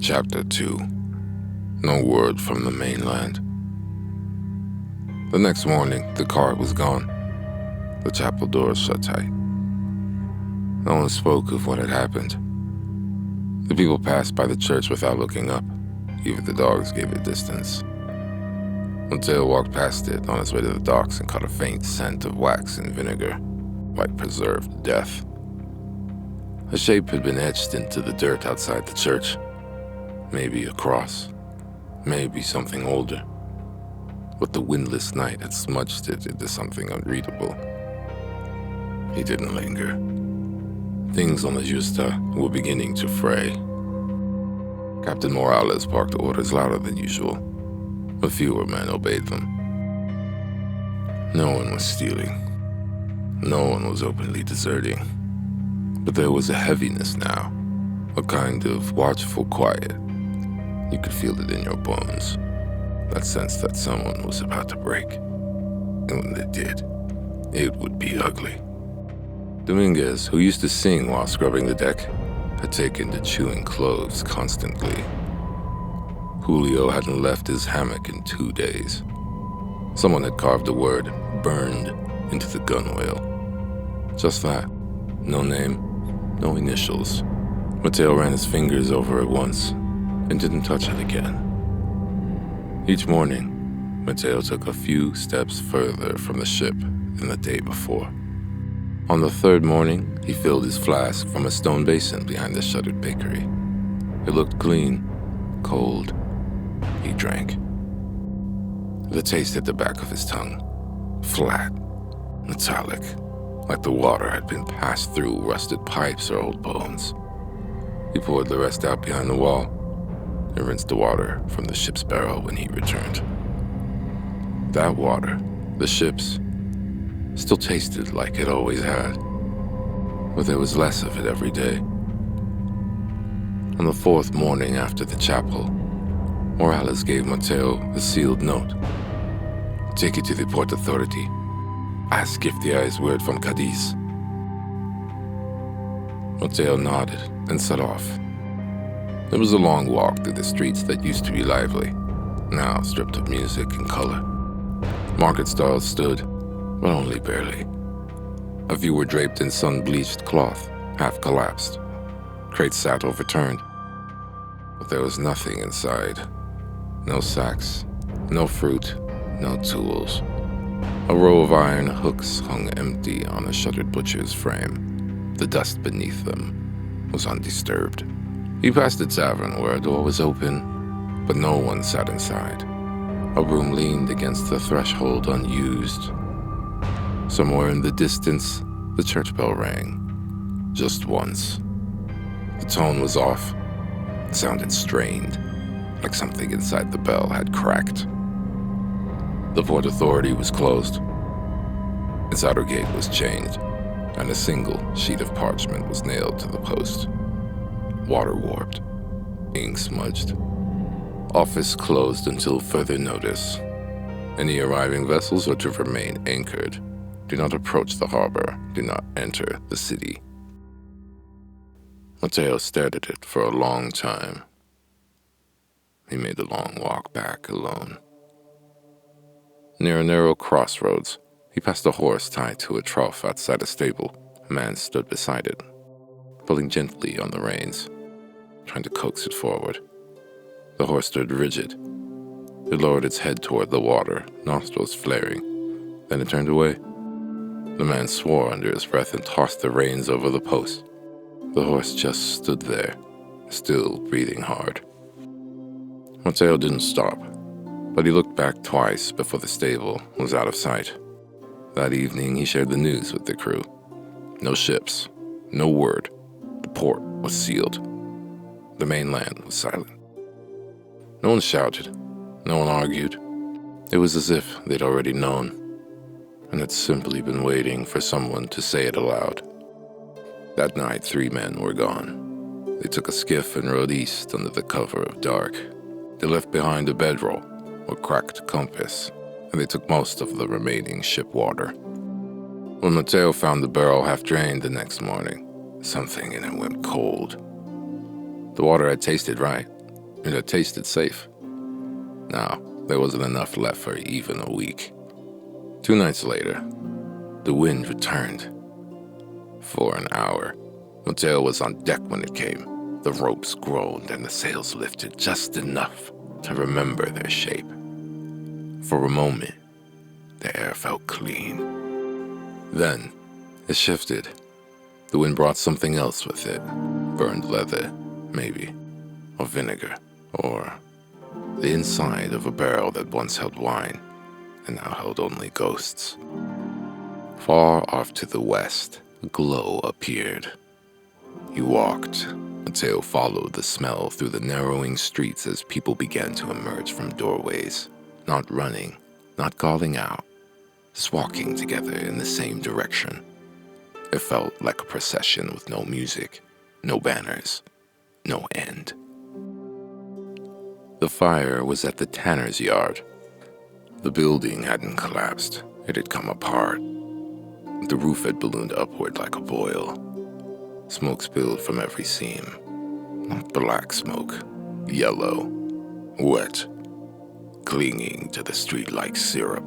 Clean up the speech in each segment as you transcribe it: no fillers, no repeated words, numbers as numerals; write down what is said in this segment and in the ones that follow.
Chapter 2. No word from the mainland. The next morning, the cart was gone. The chapel doors shut tight. No one spoke of what had happened. The people passed by the church without looking up. Even the dogs gave it distance. Mateo walked past it on his way to the docks and caught a faint scent of wax and vinegar, like preserved death. A shape had been etched into the dirt outside the church. Maybe a cross, maybe something older. But the windless night had smudged it into something unreadable. He didn't linger. Things on the Justa were beginning to fray. Captain Morales barked orders louder than usual, but fewer men obeyed them. No one was stealing. No one was openly deserting. But there was a heaviness now, a kind of watchful quiet. You could feel it in your bones, that sense that someone was about to break. And when they did, it would be ugly. Dominguez, who used to sing while scrubbing the deck, had taken to chewing cloves constantly. Julio hadn't left his hammock in 2 days. Someone had carved the word "burned" into the gunwale. Just that. No name, no initials. Mateo ran his fingers over it once and didn't touch it again. Each morning, Mateo took a few steps further from the ship than the day before. On the third morning, he filled his flask from a stone basin behind the shuttered bakery. It looked clean, cold. He drank. The taste hit the back of his tongue, flat, metallic, like the water had been passed through rusted pipes or old bones. He poured the rest out behind the wall and rinsed the water from the ship's barrel when he returned. That water, the ship's, still tasted like it always had, but there was less of it every day. On the fourth morning after the chapel, Morales gave Mateo a sealed note. Take it to the port authority. Ask if there is word from Cadiz. Mateo nodded and set off. It was a long walk through the streets that used to be lively, now stripped of music and color. Market stalls stood, but only barely. A few were draped in sun-bleached cloth, half collapsed. Crates sat overturned. But there was nothing inside. No sacks, no fruit, no tools. A row of iron hooks hung empty on a shuttered butcher's frame. The dust beneath them was undisturbed. He passed a tavern where a door was open, but no one sat inside. A broom leaned against the threshold unused. Somewhere in the distance, the church bell rang. Just once. The tone was off. It sounded strained, like something inside the bell had cracked. The port authority was closed. Its outer gate was chained, and a single sheet of parchment was nailed to the post. Water warped, ink smudged. Office closed until further notice. Any arriving vessels are to remain anchored. Do not approach the harbor. Do not enter the city. Mateo stared at it for a long time. He made the long walk back alone. Near a narrow crossroads, he passed a horse tied to a trough outside a stable. A man stood beside it, pulling gently on the reins, trying to coax it forward. The horse stood rigid. It lowered its head toward the water, nostrils flaring. Then it turned away. The man swore under his breath and tossed the reins over the post. The horse just stood there, still breathing hard. Mateo didn't stop, but he looked back twice before the stable was out of sight. That evening, he shared the news with the crew. No ships, no word. The port was sealed. The mainland was silent. No one shouted. No one argued. It was as if they'd already known, and had simply been waiting for someone to say it aloud. That night, 3 men were gone. They took a skiff and rowed east under the cover of dark. They left behind a bedroll, a cracked compass, and they took most of the remaining ship water. When Mateo found the barrel half drained the next morning, something in it went cold. The water had tasted right, It had tasted safe. Now, there wasn't enough left for even a week. 2 nights later, the wind returned. For an hour, Mateo was on deck when it came. The ropes groaned and the sails lifted just enough to remember their shape. For a moment, the air felt clean. Then, it shifted. The wind brought something else with it. Burned leather, maybe, or vinegar, or the inside of a barrel that once held wine and now held only ghosts. Far off to the west, a glow appeared. He walked. Mateo followed the smell through the narrowing streets as people began to emerge from doorways, not running, not calling out, just walking together in the same direction. It felt like a procession with no music, no banners, no end. The fire was at the tanner's yard. The building hadn't collapsed. It had come apart. The roof had ballooned upward like a boil. Smoke spilled from every seam. Not black smoke, yellow, wet, clinging to the street like syrup.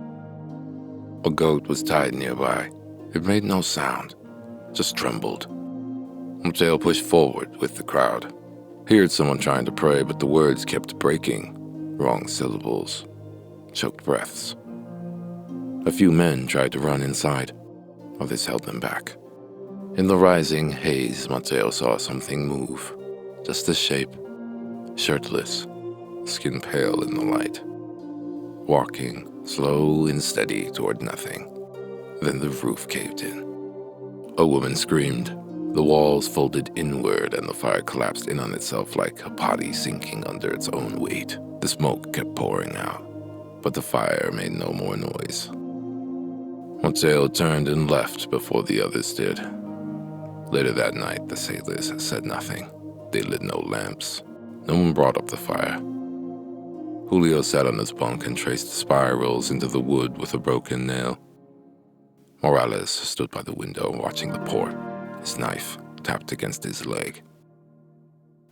A goat was tied nearby. It made no sound, just trembled. Mateo pushed forward with the crowd. He heard someone trying to pray, but the words kept breaking. Wrong syllables, choked breaths. A few men tried to run inside. Others held them back. In the rising haze, Mateo saw something move. Just a shape, shirtless, skin pale in the light. Walking, slow and steady toward nothing. Then the roof caved in. A woman screamed. The walls folded inward and the fire collapsed in on itself like a body sinking under its own weight. The smoke kept pouring out, but the fire made no more noise. Mateo turned and left before the others did. Later that night, the sailors said nothing. They lit no lamps. No one brought up the fire. Julio sat on his bunk and traced spirals into the wood with a broken nail. Morales stood by the window watching the port, his knife tapped against his leg.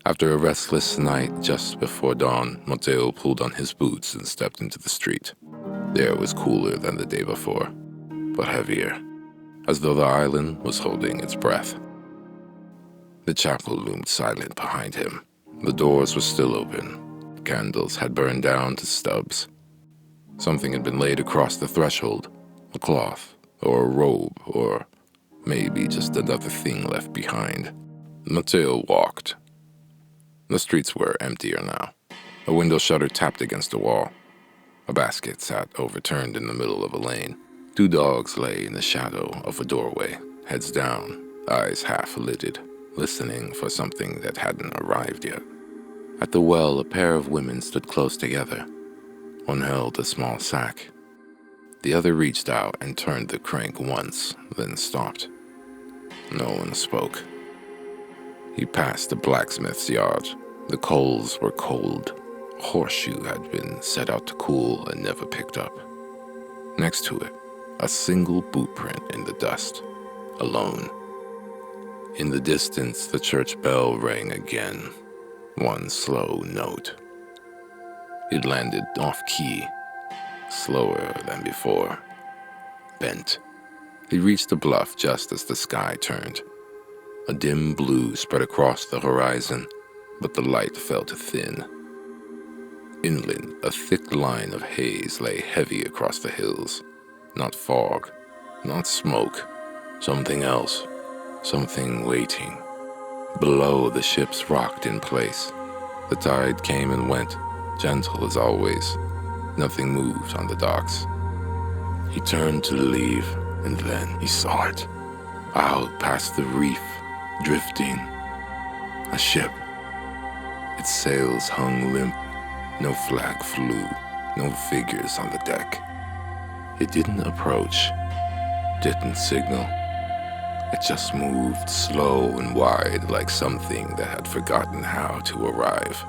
After a restless night just before dawn, Mateo pulled on his boots and stepped into the street. The air was cooler than the day before, but heavier, as though the island was holding its breath. The chapel loomed silent behind him. The doors were still open. Candles had burned down to stubs. Something had been laid across the threshold, a cloth, or a robe, or maybe just another thing left behind. Mateo walked. The streets were emptier now. A window shutter tapped against a wall. A basket sat overturned in the middle of a lane. 2 dogs lay in the shadow of a doorway, heads down, eyes half-lidded, listening for something that hadn't arrived yet. At the well, a pair of women stood close together. One held a small sack. The other reached out and turned the crank once, then stopped. No one spoke. He passed the blacksmith's yard. The coals were cold. A horseshoe had been set out to cool and never picked up. Next to it, a single boot print in the dust, alone. In the distance, the church bell rang again, one slow note. It landed off-key, slower than before, bent. He reached the bluff just as the sky turned. A dim blue spread across the horizon, but the light felt thin. Inland, a thick line of haze lay heavy across the hills. Not fog, not smoke, something else, something waiting. Below, the ships rocked in place. The tide came and went, gentle as always. Nothing moved on the docks. He turned to leave, and then he saw it. Out past the reef, drifting. A ship. Its sails hung limp. No flag flew, no figures on the deck. It didn't approach, didn't signal. It just moved slow and wide like something that had forgotten how to arrive.